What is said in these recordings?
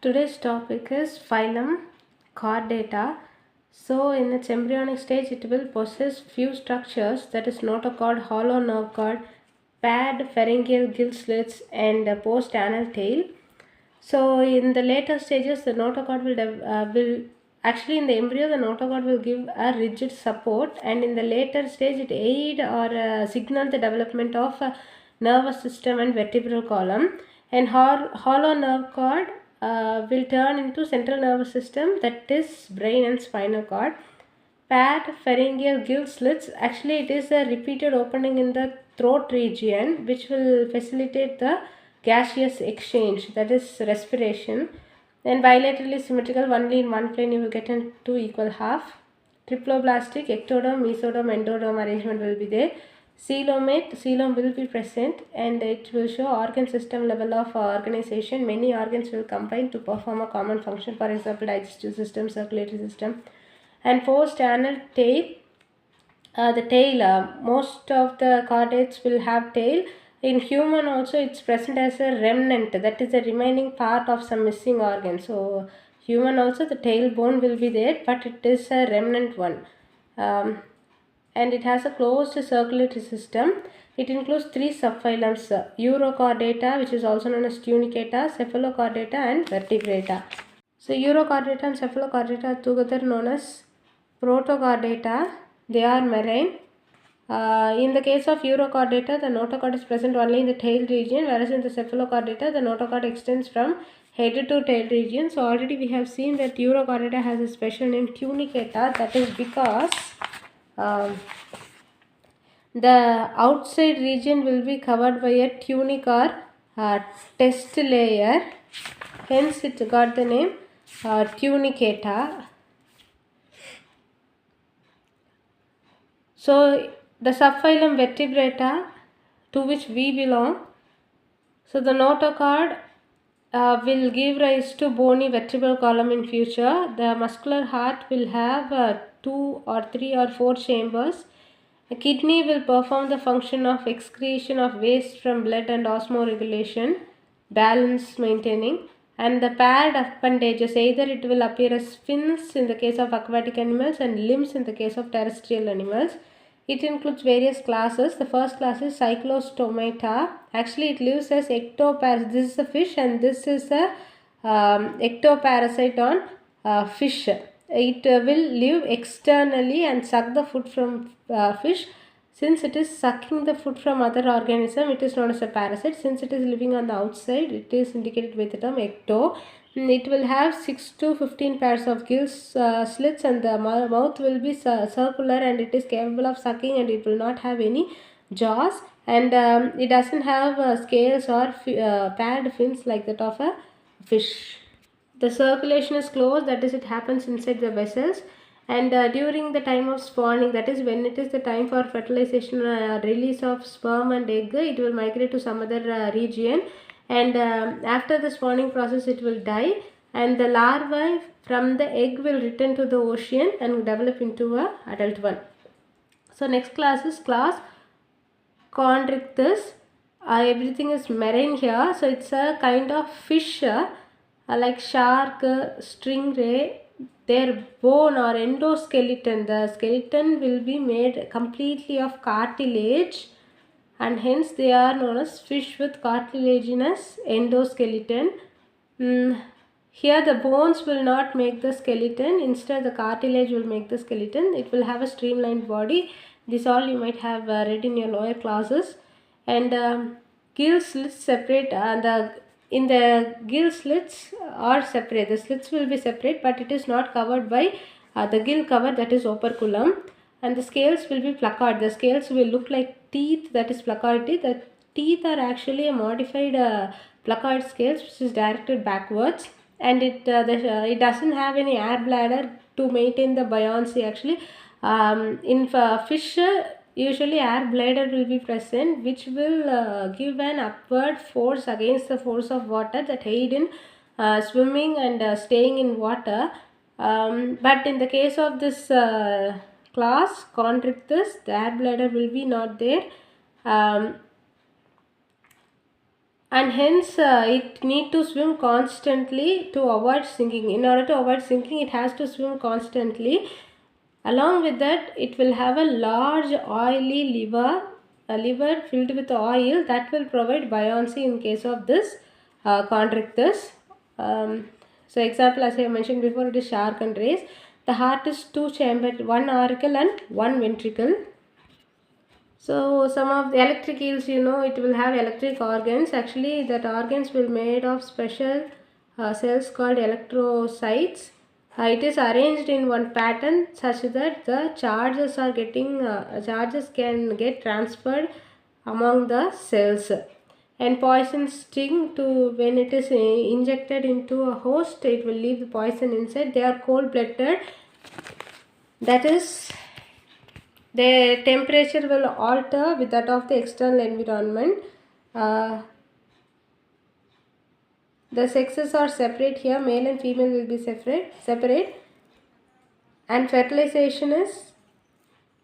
Today's topic is phylum chordata. So in its embryonic stage it will possess few structures, that is notochord, hollow nerve cord, paired pharyngeal gill slits and a post-anal tail. So in the later stages the notochord will actually in the embryo the notochord will give a rigid support, and in the later stage it aid or signal the development of a nervous system and vertebral column, and hollow nerve cord will turn into central nervous system, that is brain and spinal cord. Paired pharyngeal gill slits, actually it is a repeated opening in the throat region which will facilitate the gaseous exchange, that is respiration. Then bilaterally symmetrical, only in one plane you will get in two equal half. Triploblastic, ectoderm, mesoderm, endoderm arrangement will be there. Coelom will be present, and it will show organ system level of organization. Many organs will combine to perform a common function, for example digestive system, circulatory system. And post-anal tail, the tail, most of the chordates will have tail. In human also it's present as a remnant, that is the remaining part of some missing organ. So human also the tail bone will be there, but it is a remnant one. And it has a closed circulatory system. It includes three subphylums: Urochordata, which is also known as Tunicata, Cephalochordata and Vertebrata. So Urochordata and Cephalochordata are together known as Protochordata. They are marine. In the case of Urochordata, the notochord is present only in the tail region, whereas in the Cephalochordata, the notochord extends from head to tail region. So already we have seen that Urochordata has a special name Tunicata. That is because um, the outside region will be covered by a tunic or test layer. Hence it got the name tunicata. So the subphylum Vertebrata, to which we belong, so the notochord will give rise to bony vertebral column in future. The muscular heart will have 2 or 3 or 4 chambers. A kidney will perform the function of excretion of waste from blood and osmoregulation, balance maintaining. And the paired appendages, either it will appear as fins in the case of aquatic animals and limbs in the case of terrestrial animals. It includes various classes. The first class is Cyclostomata. Actually, it lives as ectoparasite. This is a fish, and this is a ectoparasite on fish. It will live externally and suck the food from fish. Since it is sucking the food from other organism, it is known as a parasite. Since it is living on the outside, it is indicated with the term ecto. It will have 6 to 15 pairs of gill slits, and the mouth will be circular, and it is capable of sucking, and it will not have any jaws, and it doesn't have scales or paired fins like that of a fish. The circulation is closed, that is it happens inside the vessels, and during the time of spawning, that is when it is the time for fertilization, release of sperm and egg, it will migrate to some other region, and after the spawning process it will die, and the larvae from the egg will return to the ocean and develop into a adult one. So next class is class Chondrichthyes. Everything is marine here, so it's a kind of fish like shark, stingray. Their bone or endoskeleton, the skeleton will be made completely of cartilage, and hence they are known as fish with cartilaginous endoskeleton. Here the bones will not make the skeleton, instead the cartilage will make the skeleton. It will have a streamlined body. This all you might have read in your lower classes. And gill slits separate, in the gill slits are separate. The slits will be separate, but it is not covered by the gill cover, that is operculum. And the scales will be placard. The scales will look like teeth, that is placard teeth. The teeth are actually a modified placard scales which is directed backwards, and it doesn't have any air bladder to maintain the buoyancy. Actually, in fish, usually air bladder will be present, which will give an upward force against the force of water, that aid in swimming and staying in water. But in the case of this class Chondrichthyes, the air bladder will be not there. and hence it need to swim constantly to avoid sinking. In order to avoid sinking, it has to swim constantly. Along with that, it will have a large oily liver, a liver filled with oil that will provide buoyancy in case of this chondrichthyes. So example, as I mentioned before, it is shark and rays. The heart is two chambered, one auricle and one ventricle. So some of the electric eels, it will have electric organs. Actually, that organs will made of special cells called electrocytes. It is arranged in one pattern such that the charges can get transferred among the cells. And poison sting to when it is injected into a host, it will leave the poison inside. They are cold-blooded. That is, the temperature will alter with that of the external environment. The sexes are separate here, male and female will be separate, and fertilization is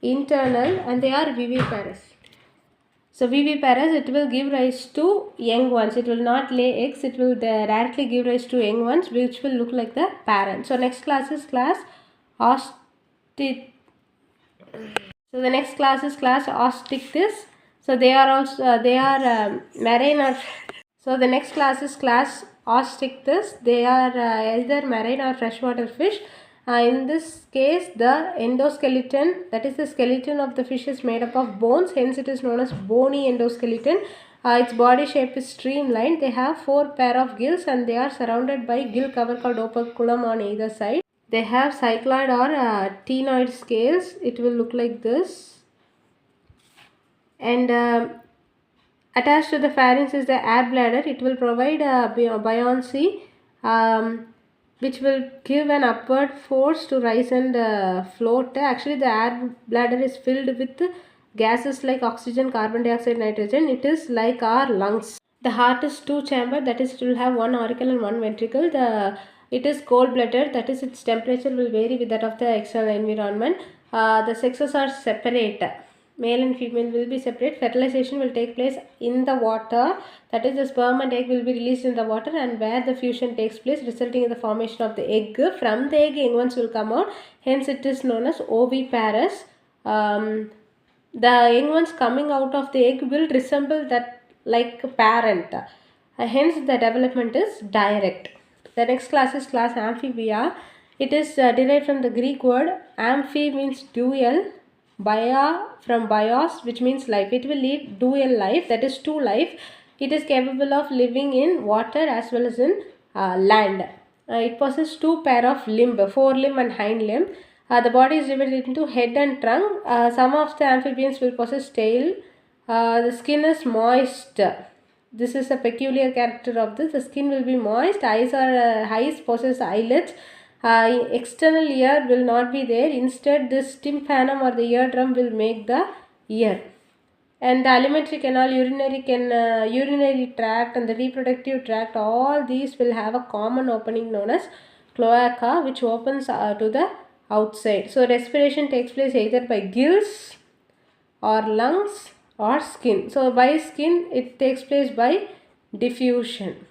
internal, and they are viviparous. So viviparous, it will give rise to young ones. It will not lay eggs, it will directly give rise to young ones which will look like the parent. So next class is class Ostith. So the next class is class Ostithys. So they are also marine or so the next class is class Ostithys. They are either marine or freshwater fish. In this case, the endoskeleton, that is the skeleton of the fish, is made up of bones. Hence, it is known as bony endoskeleton. Its body shape is streamlined. They have 4 pair of gills and they are surrounded by gill cover called operculum on either side. They have cycloid or ctenoid scales. It will look like this. And attached to the pharynx is the air bladder. It will provide buoyancy, which will give an upward force to rise and float. Actually, the air bladder is filled with gases like oxygen, carbon dioxide, nitrogen. It is like our lungs. The heart is two chambered, that is, it will have one auricle and one ventricle. It is cold-blooded, that is, its temperature will vary with that of the external environment. The sexes are separate. Male and female will be separate. Fertilization will take place in the water, that is, the sperm and egg will be released in the water, and where the fusion takes place, resulting in the formation of the egg. From the egg, young ones will come out. Hence, it is known as oviparous. The young ones coming out of the egg will resemble that like a parent. Hence, the development is direct. The next class is class Amphibia. It is derived from the Greek word amphi means dual, bia from bios which means life. It will lead dual life, that is two life. It is capable of living in water as well as in land. It possesses two pair of limb, forelimb and hind limb. The body is divided into head and trunk. Some of the amphibians will possess tail. The skin is moist. This is a peculiar character of this. The skin will be moist. Eyes possess eyelids. External ear will not be there. Instead, this tympanum or the eardrum will make the ear. And the alimentary canal, urinary tract and the reproductive tract, all these will have a common opening known as cloaca, which opens to the outside. So respiration takes place either by gills or lungs or skin. So by skin, it takes place by diffusion.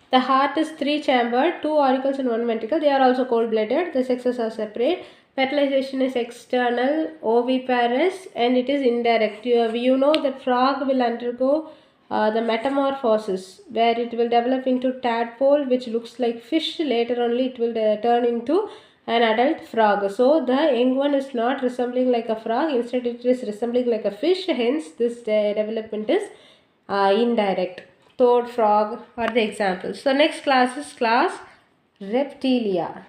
The heart is three chambered, two auricles and one ventricle. They are also cold-blooded. The sexes are separate. Fertilization is external, oviparous, and it is indirect. You know that frog will undergo the metamorphosis, where it will develop into tadpole, which looks like fish. Later only it will turn into an adult frog. So the young one is not resembling like a frog. Instead, it is resembling like a fish. Hence, this development is indirect. Toad, frog are the examples. So next class is class Reptilia.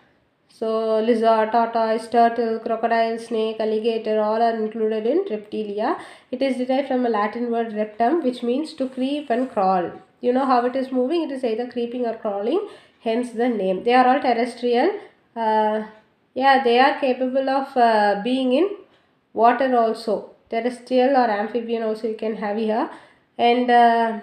So lizard, tortoise, turtle, crocodile, snake, alligator, all are included in Reptilia. It is derived from a Latin word reptum, which means to creep and crawl. You know how it is moving? It is either creeping or crawling, hence the name. They are all terrestrial. They are capable of being in water also. Terrestrial or amphibian also you can have here. And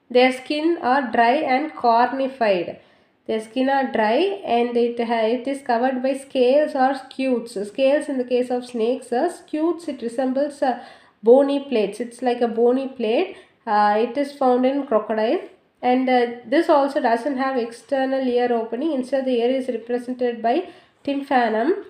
their skin are dry and cornified. Their skin are dry and it is covered by scales or scutes. Scales in the case of snakes, scutes it resembles bony plates. It's like a bony plate. It is found in crocodile, and this also doesn't have external ear opening. Instead, the ear is represented by tympanum.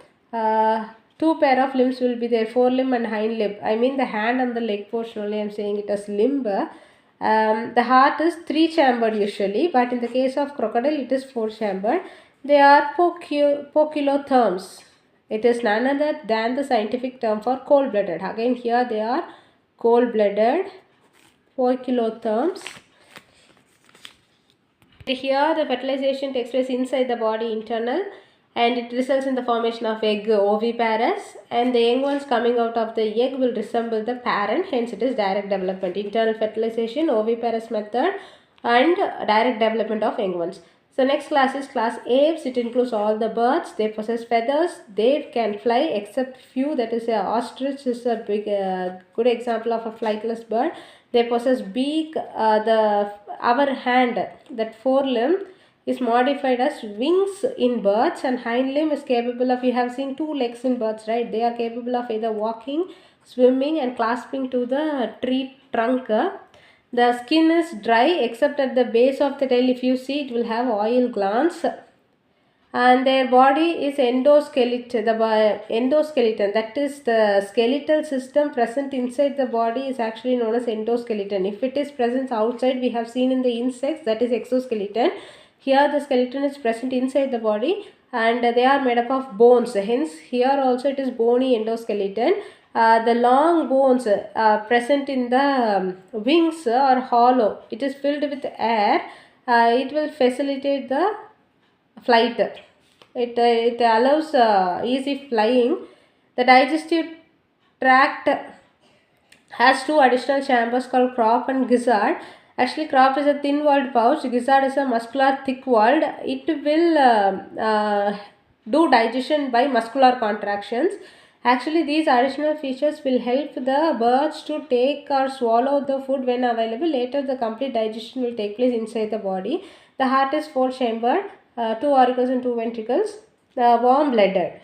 Two pair of limbs will be there, forelimb and hind limb. I mean the hand and the leg portion only. I am saying it as limb. The heart is three chambered usually, but in the case of crocodile, it is four chambered. They are poikilotherms. It is none other than the scientific term for cold-blooded. Again, here they are cold-blooded poikilotherms. Here the fertilization takes place inside the body internal, and it results in the formation of egg oviparous, and the young ones coming out of the egg will resemble the parent, hence it is direct development. Internal fertilization, oviparous method, and direct development of young ones. So next class is class apes. It includes all the birds. They possess feathers. They can fly except few. That is, a ostrich is a big good example of a flightless bird. They possess beak. Our hand, that forelimb, is modified as wings in birds, and hind limb is capable of, you have seen two legs in birds, right? They are capable of either walking, swimming, and clasping to the tree trunk. The skin is dry except at the base of the tail. If you see, it will have oil glands, and their body is endoskeleton. The endoskeleton, that is the skeletal system present inside the body, is actually known as endoskeleton. If it is present outside, we have seen in the insects, that is exoskeleton. Here the skeleton is present inside the body, and they are made up of bones. Hence here also it is bony endoskeleton. The long bones present in the wings are hollow. It is filled with air. It will facilitate the flight. It allows easy flying. The digestive tract has two additional chambers called crop and gizzard. Actually, crop is a thin-walled pouch. Gizzard is a muscular, thick-walled. It will do digestion by muscular contractions. Actually, these additional features will help the birds to take or swallow the food when available. Later, the complete digestion will take place inside the body. The heart is four-chambered, two auricles and two ventricles. The warm-blooded,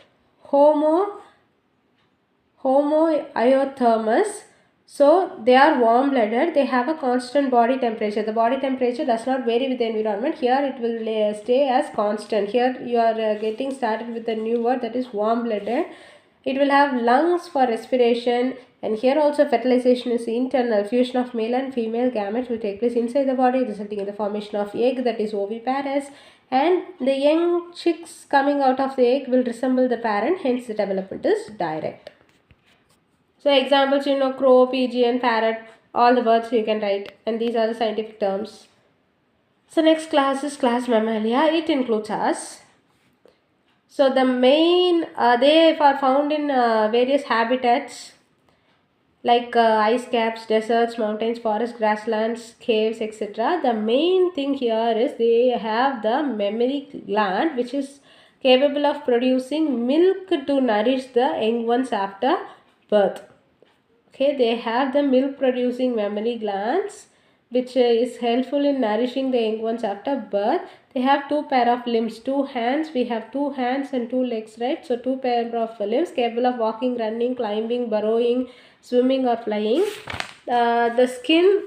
homoiothermous. So they are warm-blooded. They have a constant body temperature. The body temperature does not vary with the environment. Here it will stay as constant. Here you are getting started with a new word, that is warm-blooded. It will have lungs for respiration, and here also fertilization is internal. Fusion of male and female gametes will take place inside the body, resulting in the formation of egg, that is oviparous, and the young chicks coming out of the egg will resemble the parent, hence the development is direct. So examples, crow, pigeon, parrot, all the birds you can write, and these are the scientific terms. So next class is class Mammalia. It includes us. So the main, they are found in various habitats like ice caps, deserts, mountains, forests, grasslands, caves, etc. The main thing here is they have the mammary gland, which is capable of producing milk to nourish the young ones after birth. Okay, they have the milk producing mammary glands, which is helpful in nourishing the young ones after birth. They have two pair of limbs, two hands. We have two hands and two legs, right? So two pair of limbs capable of walking, running, climbing, burrowing, swimming, or flying. The skin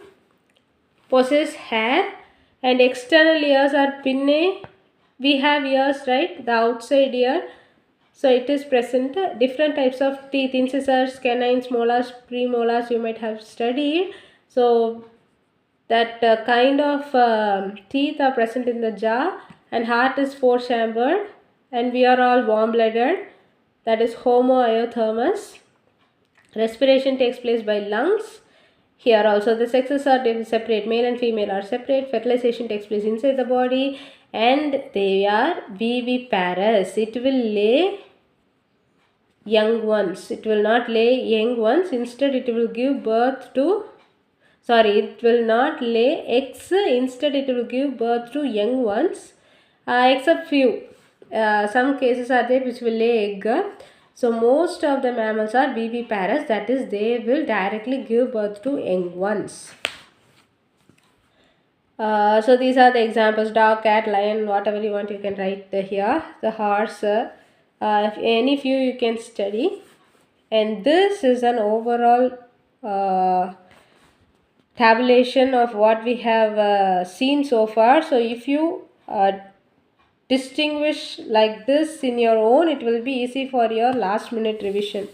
possesses hair, and external ears are pinnae. We have ears, right? The outside ear. So it is present. Different types of teeth, incisors, canines, molars, premolars, you might have studied. So that kind of teeth are present in the jaw, and heart is four-chambered, and we are all warm-blooded, that is homoiothermous. Respiration takes place by lungs. Here also the sexes are separate, male and female are separate. Fertilization takes place inside the body, and they are viviparous. It will lay young ones. It will not lay young ones. Instead, it will give birth to, it will not lay eggs. Instead, it will give birth to young ones, except few. Some cases are there which will lay egg. So most of the mammals are viviparous, that is, they will directly give birth to young ones. So these are the examples: dog, cat, lion, whatever you want you can write here. The horse, if any few you can study. And this is an overall tabulation of what we have seen so far. So if you distinguish like this in your own, it will be easy for your last minute revision.